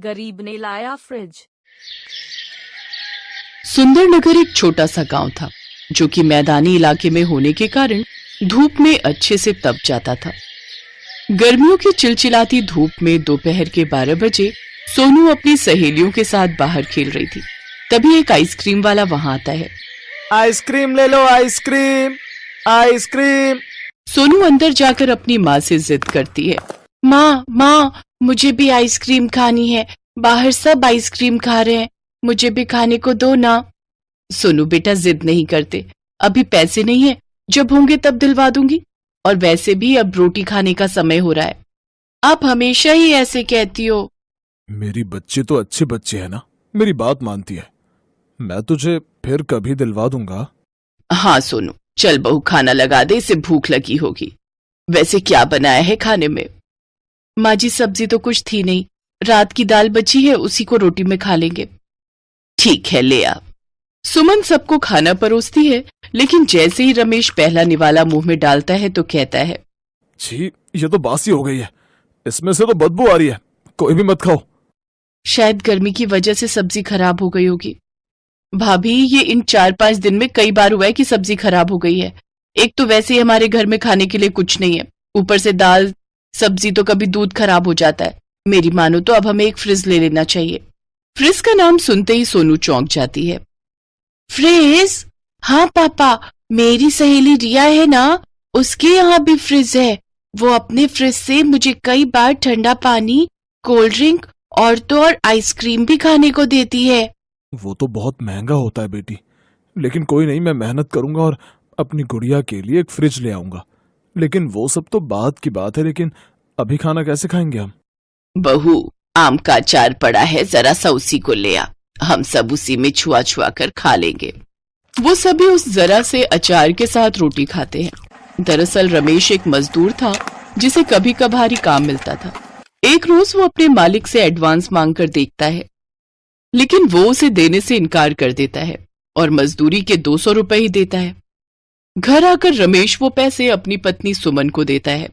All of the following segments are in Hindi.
गरीब ने लाया फ्रिज। सुंदरनगर एक छोटा सा गांव था जो कि मैदानी इलाके में होने के कारण धूप में अच्छे से तप जाता था। गर्मियों की चिलचिलाती धूप में दोपहर के 12 बजे सोनू अपनी सहेलियों के साथ बाहर खेल रही थी। तभी एक आइसक्रीम वाला वहां आता है। आइसक्रीम ले लो, आइसक्रीम आइसक्रीम। सोनू अंदर जाकर अपनी माँ से जिद करती है। माँ मुझे भी आइसक्रीम खानी है, बाहर सब आइसक्रीम खा रहे हैं, मुझे भी खाने को दो ना। सोनू बेटा जिद नहीं करते, अभी पैसे नहीं है, जब होंगे तब दिलवा दूंगी, और वैसे भी अब रोटी खाने का समय हो रहा है। आप हमेशा ही ऐसे कहती हो। मेरी बच्ची तो अच्छे बच्चे है ना, मेरी बात मानती है, मैं तुझे फिर कभी दिलवा दूंगा। हाँ सोनू, चल बहू खाना लगा दे, इसे भूख लगी होगी। वैसे क्या बनाया है खाने में? माँ जी सब्जी तो कुछ थी नहीं, रात की दाल बची है, उसी को रोटी में खा लेंगे। ठीक है ले आ। सुमन सबको खाना परोसती है, लेकिन जैसे ही रमेश पहला निवाला मुंह में डालता है तो कहता है, छी, ये तो बासी हो गई है, इसमें से तो बदबू आ रही है, कोई भी मत खाओ। शायद गर्मी की वजह से सब्जी खराब हो गई होगी। भाभी ये इन 4-5 दिन में कई बार हुआ है कि सब्जी खराब हो गई है। एक तो वैसे ही हमारे घर में खाने के लिए कुछ नहीं है, ऊपर से दाल सब्जी, तो कभी दूध खराब हो जाता है। मेरी मानो तो अब हमें एक फ्रिज ले लेना चाहिए। फ्रिज का नाम सुनते ही सोनू चौंक जाती है। फ्रिज? हाँ पापा, मेरी सहेली रिया है ना, उसके यहाँ भी फ्रिज है। वो अपने फ्रिज से मुझे कई बार ठंडा पानी, कोल्ड ड्रिंक और तो और आइसक्रीम भी खाने को देती है। वो तो बहुत महंगा होता है बेटी, लेकिन कोई नहीं, मैं मेहनत करूंगा और अपनी गुड़िया के लिए एक फ्रिज ले आऊंगा। लेकिन वो सब तो बाद की बात है, लेकिन अभी खाना कैसे खाएंगे हम? बहू, आम का अचार पड़ा है, जरा सा उसी को ले आ, हम सब उसी में छुआ छुआ कर खा लेंगे। वो सभी उस जरा से अचार के साथ रोटी खाते हैं। दरअसल रमेश एक मजदूर था जिसे कभी कभार ही काम मिलता था। एक रोज वो अपने मालिक से एडवांस मांगकर देखता है, लेकिन वो उसे देने से इनकार कर देता है और मजदूरी के 200 रुपए ही देता है। घर आकर रमेश वो पैसे अपनी पत्नी सुमन को देता है।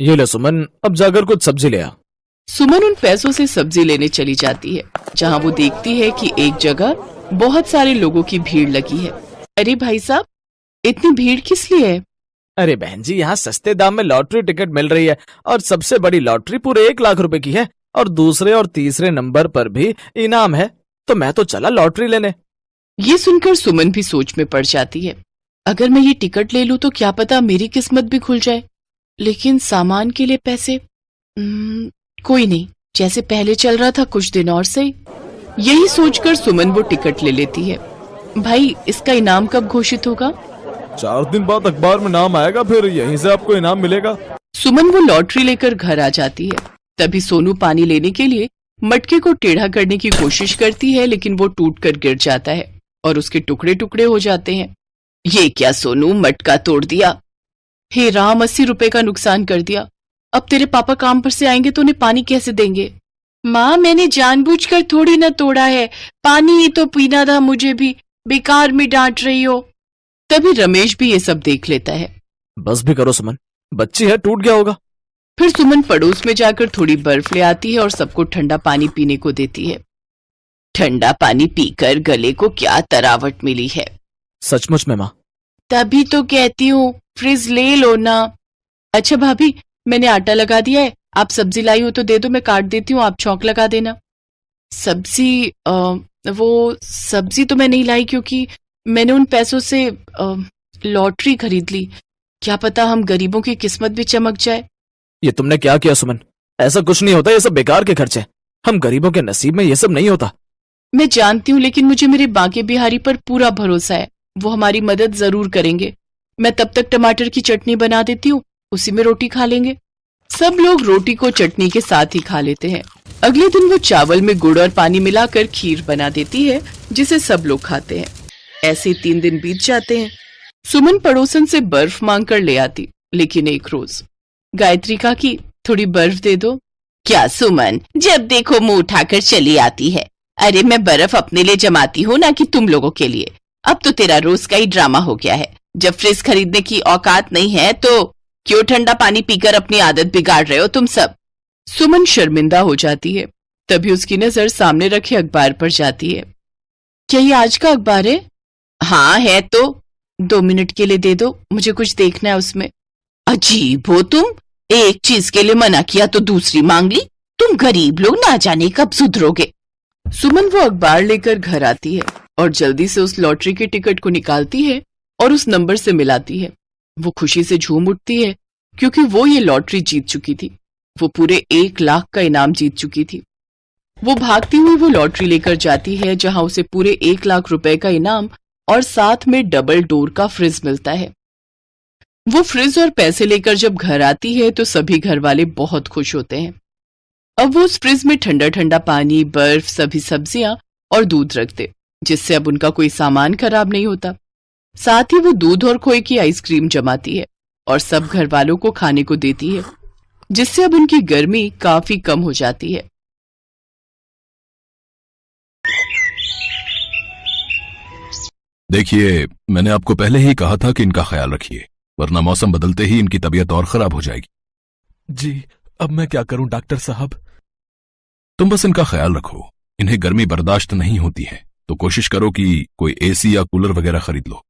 ये ले सुमन, अब जाकर कुछ सब्जी ले आ। सुमन उन पैसों से सब्जी लेने चली जाती है, जहां वो देखती है कि एक जगह बहुत सारे लोगों की भीड़ लगी है। अरे भाई साहब, इतनी भीड़ किस लिए है? अरे बहन जी, यहाँ सस्ते दाम में लॉटरी टिकट मिल रही है, और सबसे बड़ी लॉटरी पूरे 1 लाख रुपए की है, और दूसरे और तीसरे नंबर पर भी इनाम है, तो मैं तो चला लॉटरी लेने। ये सुनकर सुमन भी सोच में पड़ जाती है, अगर मैं ये टिकट ले लूं तो क्या पता मेरी किस्मत भी खुल जाए, लेकिन सामान के लिए पैसे कोई नहीं, जैसे पहले चल रहा था कुछ दिन और सही। यही सोचकर सुमन वो टिकट ले लेती है। भाई, इसका इनाम कब घोषित होगा? 4 दिन बाद अखबार में नाम आएगा, फिर यहीं से आपको इनाम मिलेगा। सुमन वो लॉटरी लेकर घर आ जाती है। तभी सोनू पानी लेने के लिए मटके को टेढ़ा करने की कोशिश करती है, लेकिन वो टूटकर गिर जाता है और उसके टुकड़े टुकड़े हो जाते हैं। ये क्या सोनू, मटका तोड़ दिया? हे राम, 80 रुपए का नुकसान कर दिया। अब तेरे पापा काम पर से आएंगे तो उन्हें पानी कैसे देंगे? माँ, मैंने जानबूझकर थोड़ी ना तोड़ा है, पानी ही तो पीना था मुझे भी, बेकार में डांट रही हो। तभी रमेश भी ये सब देख लेता है। बस भी करो सुमन, बच्ची है, टूट गया होगा। फिर सुमन पड़ोस में जाकर थोड़ी बर्फ ले आती है और सबको ठंडा पानी पीने को देती है। ठंडा पानी पीकर गले को क्या तरावट मिली है। सचमुच में माँ? तभी तो कहती हूँ फ्रिज ले लो ना। अच्छा भाभी, मैंने आटा लगा दिया है, आप सब्जी लाई हो तो दे दो, मैं काट देती हूँ, आप चौंक लगा देना। सब्जी? वो सब्जी तो मैं नहीं लाई, क्योंकि मैंने उन पैसों से लॉटरी खरीद ली। क्या पता हम गरीबों की किस्मत भी चमक जाए। ये तुमने क्या किया सुमन? ऐसा कुछ नहीं होता, ये सब बेकार के खर्चे, हम गरीबों के नसीब में ये सब नहीं होता। मैं जानती हूँ, लेकिन मुझे मेरे बांके बिहारी पर पूरा भरोसा है, वो हमारी मदद जरूर करेंगे। मैं तब तक टमाटर की चटनी बना देती हूँ, उसी में रोटी खा लेंगे। सब लोग रोटी को चटनी के साथ ही खा लेते हैं। अगले दिन वो चावल में गुड़ और पानी मिलाकर खीर बना देती है, जिसे सब लोग खाते हैं। ऐसे 3 दिन बीत जाते हैं। सुमन पड़ोसन से बर्फ मांग कर ले आती, लेकिन एक रोज गायत्री काकी, थोड़ी बर्फ दे दो। क्या सुमन, जब देखो मुंह उठाकर चली आती है। अरे मैं बर्फ अपने लिए जमाती हूँ ना कि तुम लोगों के लिए। अब तो तेरा रोज का ही ड्रामा हो गया है। जब फ्रिज खरीदने की औकात नहीं है तो क्यों ठंडा पानी पीकर अपनी आदत बिगाड़ रहे हो तुम सब? सुमन शर्मिंदा हो जाती है। तभी उसकी नजर सामने रखे अखबार पर जाती है। क्या ये आज का अखबार है? हाँ है तो 2 मिनट के लिए दे दो, मुझे कुछ देखना है उसमें। अजीब हो तुम, एक चीज के लिए मना किया तो दूसरी मांग ली। तुम गरीब लोग ना जाने कब सुधरोगे। सुमन वो अखबार लेकर घर आती है और जल्दी से उस लॉटरी के टिकट को निकालती है और उस नंबर से मिलाती है। वो खुशी से झूम उठती है क्योंकि वो ये लॉटरी जीत चुकी थी। वो पूरे 1 लाख का इनाम जीत चुकी थी। वो भागती हुई वो लॉटरी लेकर जाती है जहां उसे पूरे 1 लाख रुपए का इनाम और साथ में डबल डोर का फ्रिज मिलता है। वो फ्रिज और पैसे लेकर जब घर आती है तो सभी घर वाले बहुत खुश होते हैं। अब वो उस फ्रिज में ठंडा ठंडा पानी, बर्फ, सभी सब्जियां और दूध रखते, जिससे अब उनका कोई सामान खराब नहीं होता। साथ ही वो दूध और खोए की आइसक्रीम जमाती है और सब घर वालों को खाने को देती है, जिससे अब उनकी गर्मी काफी कम हो जाती है। देखिए, मैंने आपको पहले ही कहा था कि इनका ख्याल रखिए, वरना मौसम बदलते ही इनकी तबीयत और खराब हो जाएगी। जी, अब मैं क्या करूं डॉक्टर साहब? तुम बस इनका ख्याल रखो। इन्हें गर्मी बर्दाश्त नहीं होती है, तो कोशिश करो कि कोई एसी या कूलर वगैरह खरीद लो।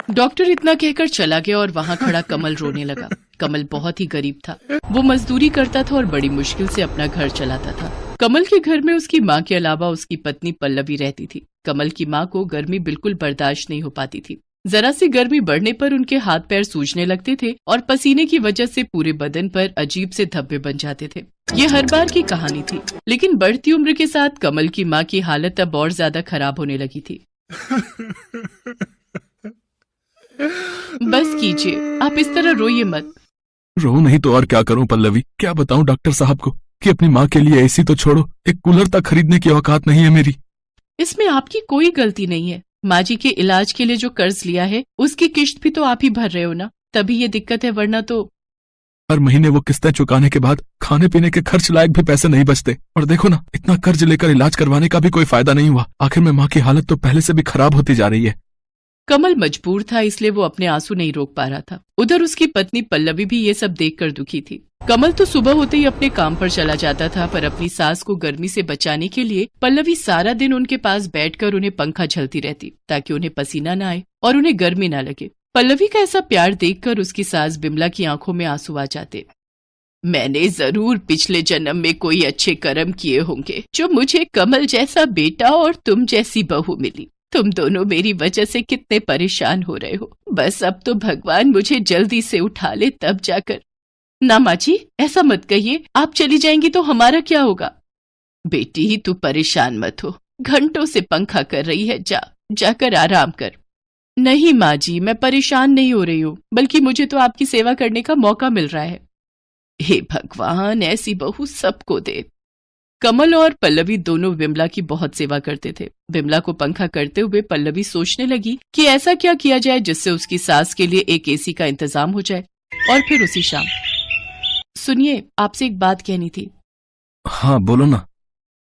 डॉक्टर इतना कहकर चला गया और वहां खड़ा कमल रोने लगा। कमल बहुत ही गरीब था। वो मजदूरी करता था और बड़ी मुश्किल से अपना घर चलाता था। कमल के घर में उसकी माँ के अलावा उसकी पत्नी पल्लवी रहती थी। कमल की माँ को गर्मी बिल्कुल बर्दाश्त नहीं हो पाती थी। जरा सी गर्मी बढ़ने पर उनके हाथ पैर सूजने लगते थे और पसीने की वजह से पूरे बदन पर अजीब से धब्बे बन जाते थे। ये हर बार की कहानी थी, लेकिन बढ़ती उम्र के साथ कमल की माँ की हालत अब और ज्यादा खराब होने लगी थी। बस कीजिए, आप इस तरह रोइए मत। रो नहीं तो और क्या करूं पल्लवी? क्या बताऊं डॉक्टर साहब को कि अपनी माँ के लिए एसी तो छोड़ो, एक कूलर तक खरीदने की औकात नहीं है मेरी। इसमें आपकी कोई गलती नहीं है। माँ जी के इलाज के लिए जो कर्ज लिया है उसकी किश्त भी तो आप ही भर रहे हो ना, तभी ये दिक्कत है, वरना तो हर महीने वो किस्तें चुकाने के बाद खाने पीने के खर्च लायक भी पैसे नहीं बचते। और देखो ना, इतना कर्ज लेकर इलाज करवाने का भी कोई फायदा नहीं हुआ। आखिर में माँ की हालत तो पहले से भी खराब होती जा रही है। कमल मजबूर था, इसलिए वो अपने आंसू नहीं रोक पा रहा था। उधर उसकी पत्नी पल्लवी भी ये सब देखकर दुखी थी। कमल तो सुबह होते ही अपने काम पर चला जाता था, पर अपनी सास को गर्मी से बचाने के लिए पल्लवी सारा दिन उनके पास बैठकर उन्हें पंखा झलती रहती, ताकि उन्हें पसीना न आए और उन्हें गर्मी न लगे। पल्लवी का ऐसा प्यार देखकर उसकी सास बिमला की आंखों में आंसू आ जाते। मैंने जरूर पिछले जन्म में कोई अच्छे कर्म किए होंगे जो मुझे कमल जैसा बेटा और तुम जैसी बहू मिली। तुम दोनों मेरी वजह से कितने परेशान हो रहे हो। बस अब तो भगवान मुझे जल्दी से उठा ले, तब जाकर। ना माँ जी, ऐसा मत कहिए, आप चली जाएंगी तो हमारा क्या होगा? बेटी तू परेशान मत हो, घंटों से पंखा कर रही है, जाकर आराम कर। नहीं माँ जी, मैं परेशान नहीं हो रही हूँ, बल्कि मुझे तो आपकी सेवा करने का मौका मिल रहा है। हे भगवान, ऐसी बहू सबको दे। कमल और पल्लवी दोनों बिमला की बहुत सेवा करते थे। बिमला को पंखा करते हुए पल्लवी सोचने लगी कि ऐसा क्या किया जाए जिससे उसकी सास के लिए एक एसी का इंतजाम हो जाए। और फिर उसी शाम, सुनिए, आपसे एक बात कहनी थी। हाँ बोलो ना।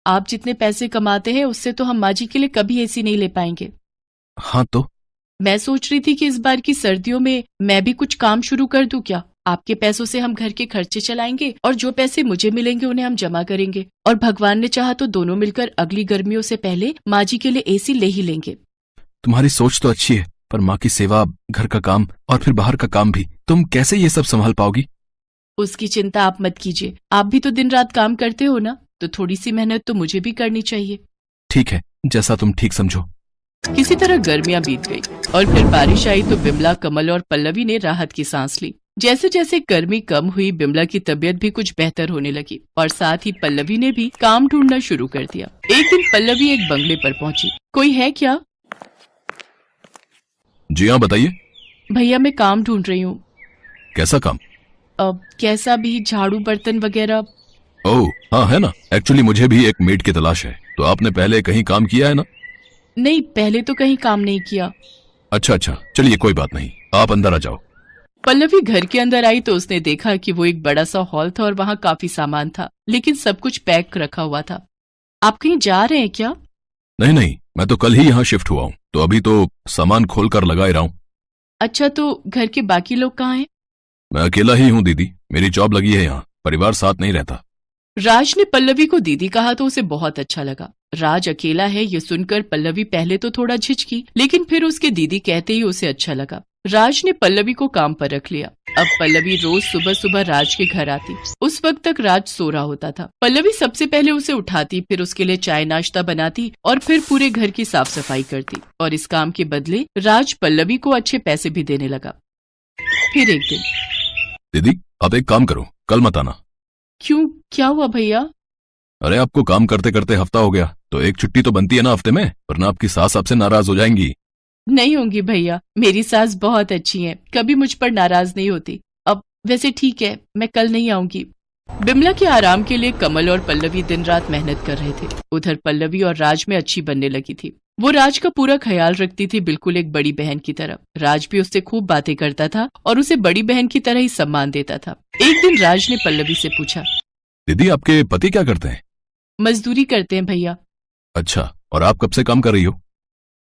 आप जितने पैसे कमाते हैं उससे तो हम माँ जी के लिए कभी एसी नहीं ले पाएंगे। हाँ तो? मैं सोच रही थी कि इस बार की सर्दियों में मैं भी कुछ काम शुरू कर दूं क्या? आपके पैसों से हम घर के खर्चे चलाएंगे और जो पैसे मुझे मिलेंगे उन्हें हम जमा करेंगे, और भगवान ने चाहा तो दोनों मिलकर अगली गर्मियों से पहले माँ जी के लिए एसी ले ही लेंगे। तुम्हारी सोच तो अच्छी है, पर माँ की सेवा, घर का काम और फिर बाहर का काम भी, तुम कैसे ये सब संभाल पाओगी? उसकी चिंता आप मत कीजिए, आप भी तो दिन रात काम करते हो ना, तो थोड़ी सी मेहनत तो मुझे भी करनी चाहिए। ठीक है, जैसा तुम ठीक समझो। किसी तरह गर्मियां बीत गई और फिर बारिश आई तो बिमला, कमल और पल्लवी ने राहत की सांस ली। जैसे जैसे गर्मी कम हुई, बिमला की तबीयत भी कुछ बेहतर होने लगी और साथ ही पल्लवी ने भी काम ढूंढना शुरू कर दिया। एक दिन पल्लवी एक बंगले पर पहुंची। कोई है क्या? जी हाँ, बताइए। भैया, मैं काम ढूंढ रही हूँ। कैसा काम? अब कैसा भी, झाड़ू बर्तन वगैरह। ओह हाँ, है ना। एक्चुअली मुझे भी एक मेड की तलाश है। तो आपने पहले कहीं काम किया है ना? नहीं, पहले तो कहीं काम नहीं किया। अच्छा, चलिए कोई बात नहीं, आप अंदर आ जाओ। पल्लवी घर के अंदर आई तो उसने देखा कि वो एक बड़ा सा हॉल था और वहाँ काफी सामान था, लेकिन सब कुछ पैक रखा हुआ था। आप कहीं जा रहे हैं क्या? नहीं, मैं तो कल ही यहाँ शिफ्ट हुआ हूँ, तो अभी तो सामान खोल कर लगा ही रहा हूँ। अच्छा, तो घर के बाकी लोग कहाँ हैं? मैं अकेला ही हूँ दीदी, मेरी जॉब लगी है यहाँ, परिवार साथ नहीं रहता। राज ने पल्लवी को दीदी कहा तो उसे बहुत अच्छा लगा। राज अकेला है ये सुनकर पल्लवी पहले तो थोड़ा झिझकी, लेकिन फिर उसके दीदी कहते ही उसे अच्छा लगा। राज ने पल्लवी को काम पर रख लिया। अब पल्लवी रोज सुबह सुबह राज के घर आती। उस वक्त तक राज सो रहा होता था। पल्लवी सबसे पहले उसे उठाती, फिर उसके लिए चाय नाश्ता बनाती और फिर पूरे घर की साफ सफाई करती। और इस काम के बदले राज पल्लवी को अच्छे पैसे भी देने लगा। फिर एक दिन, दीदी आप एक काम करो, कल मत आना। क्यों, क्या हुआ भैया? अरे आपको काम करते करते हफ्ता हो गया, तो एक छुट्टी तो बनती है ना हफ्ते में, वरना आपकी सास आपसे नाराज हो जाएंगी। नहीं होंगी भैया, मेरी सास बहुत अच्छी है, कभी मुझ पर नाराज नहीं होती। अब वैसे ठीक है, मैं कल नहीं आऊंगी। बिमला के आराम के लिए कमल और पल्लवी दिन रात मेहनत कर रहे थे। उधर पल्लवी और राज में अच्छी बनने लगी थी। वो राज का पूरा ख्याल रखती थी, बिल्कुल एक बड़ी बहन की तरह। राज भी उससे खूब बातें करता था और उसे बड़ी बहन की तरह ही सम्मान देता था। एक दिन राज ने पल्लवी से पूछा, दीदी आपके पति क्या करते हैं? मजदूरी करते हैं भैया। अच्छा, और आप कब से काम कर रही हो?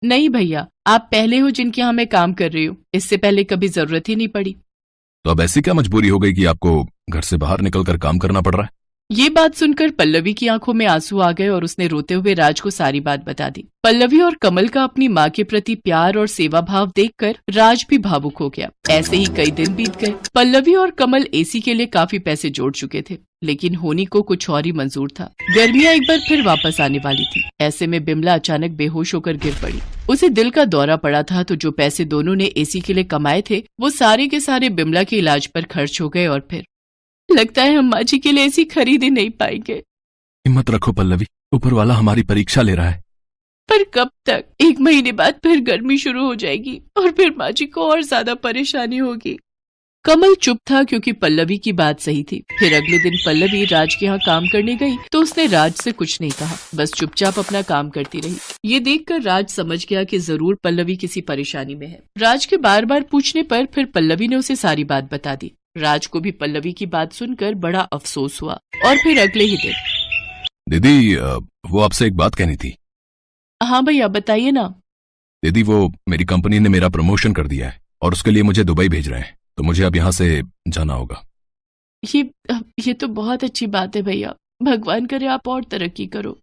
नहीं भैया, आप पहले हो जिनके यहाँ मैं काम कर रही हूँ, इससे पहले कभी जरूरत ही नहीं पड़ी। तो अब ऐसी क्या मजबूरी हो गई कि आपको घर से बाहर निकलकर काम करना पड़ रहा है? ये बात सुनकर पल्लवी की आंखों में आंसू आ गए और उसने रोते हुए राज को सारी बात बता दी। पल्लवी और कमल का अपनी माँ के प्रति प्यार और सेवा भाव देखकर राज भी भावुक हो गया। ऐसे ही कई दिन बीत गए। पल्लवी और कमल एसी के लिए काफी पैसे जोड़ चुके थे, लेकिन होनी को कुछ और ही मंजूर था। गर्मियाँ एक बार फिर वापस आने वाली थी। ऐसे में बिमला अचानक बेहोश होकर गिर पड़ी। उसे दिल का दौरा पड़ा था, तो जो पैसे दोनों ने एसी के लिए कमाए थे वो सारे के सारे बिमला के इलाज पर खर्च हो गए। और फिर लगता है हम माँ जी के लिए एसी खरीद ही नहीं पाएंगे। हिम्मत रखो पल्लवी, ऊपर वाला हमारी परीक्षा ले रहा है। पर कब तक? 1 महीने बाद फिर गर्मी शुरू हो जाएगी और फिर माँ जी को और ज्यादा परेशानी होगी। कमल चुप था क्योंकि पल्लवी की बात सही थी। फिर अगले दिन पल्लवी राज के यहाँ काम करने गई तो उसने राज से कुछ नहीं कहा, बस चुपचाप अपना काम करती रही। ये देखकर राज समझ गया कि जरूर पल्लवी किसी परेशानी में है। राज के बार बार पूछने पर फिर पल्लवी ने उसे सारी बात बता दी। राज को भी पल्लवी की बात सुनकर बड़ा अफसोस हुआ। और फिर अगले ही दिन, दीदी वो आपसे एक बात कहनी थी। हाँ भैया बताइए ना। दीदी वो मेरी कंपनी ने मेरा प्रमोशन कर दिया है और उसके लिए मुझे दुबई भेज रहे हैं, तो मुझे अब यहाँ से जाना होगा। ये तो बहुत अच्छी बात है भैया, भगवान करे आप और तरक्की करो।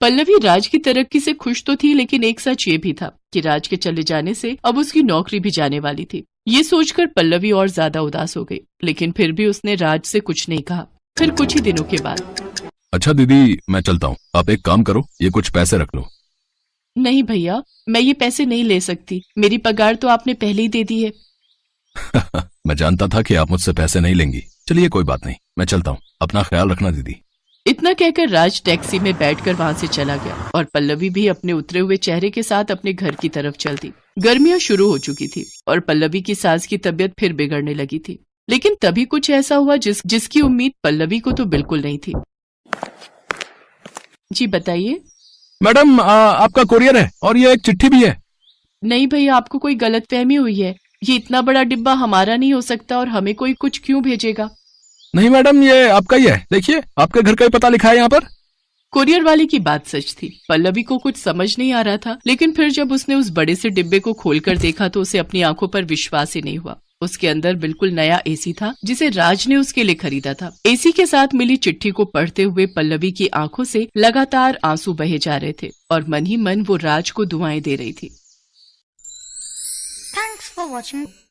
पल्लवी राज की तरक्की से खुश तो थी, लेकिन एक सच ये भी था कि राज के चले जाने से अब उसकी नौकरी भी जाने वाली थी। ये सोचकर पल्लवी और ज्यादा उदास हो गई, लेकिन फिर भी उसने राज से कुछ नहीं कहा। फिर कुछ ही दिनों के बाद, अच्छा दीदी मैं चलता हूँ, आप एक काम करो, ये कुछ पैसे रख लो। नहीं भैया, मैं ये पैसे नहीं ले सकती, मेरी पगार तो आपने पहले ही दे दी है। मैं जानता था कि आप मुझसे पैसे नहीं लेंगी। चलिए कोई बात नहीं, मैं चलता हूँ, अपना ख्याल रखना दीदी। इतना कहकर राज टैक्सी में बैठकर वहां से चला गया और पल्लवी भी अपने उतरे हुए चेहरे के साथ अपने घर की तरफ चल दी। गर्मियां शुरू हो चुकी थी और पल्लवी की सास की तबीयत फिर बिगड़ने लगी थी। लेकिन तभी कुछ ऐसा हुआ जिसकी उम्मीद पल्लवी को तो बिल्कुल नहीं थी। जी बताइए। मैडम आपका कोरियर है और ये एक चिट्ठी भी है। नहीं भैया, आपको कोई गलतफहमी हुई है। ये इतना बड़ा डिब्बा हमारा नहीं हो सकता और हमें कोई कुछ क्यों भेजेगा? नहीं मैडम, ये आपका ही है, देखिए आपके घर का ही पता लिखा है यहाँ पर। कोरियर वाले की बात सच थी। पल्लवी को कुछ समझ नहीं आ रहा था, लेकिन फिर जब उसने उस बड़े से डिब्बे को खोलकर देखा तो उसे अपनी आंखों पर विश्वास ही नहीं हुआ। उसके अंदर बिल्कुल नया एसी था जिसे राज ने उसके लिए खरीदा था। एसी के साथ मिली चिट्ठी को पढ़ते हुए पल्लवी की आंखों से लगातार आंसू बहे जा रहे थे और मन ही मन वो राज को दुआएं दे रही थी। Thanks for watching.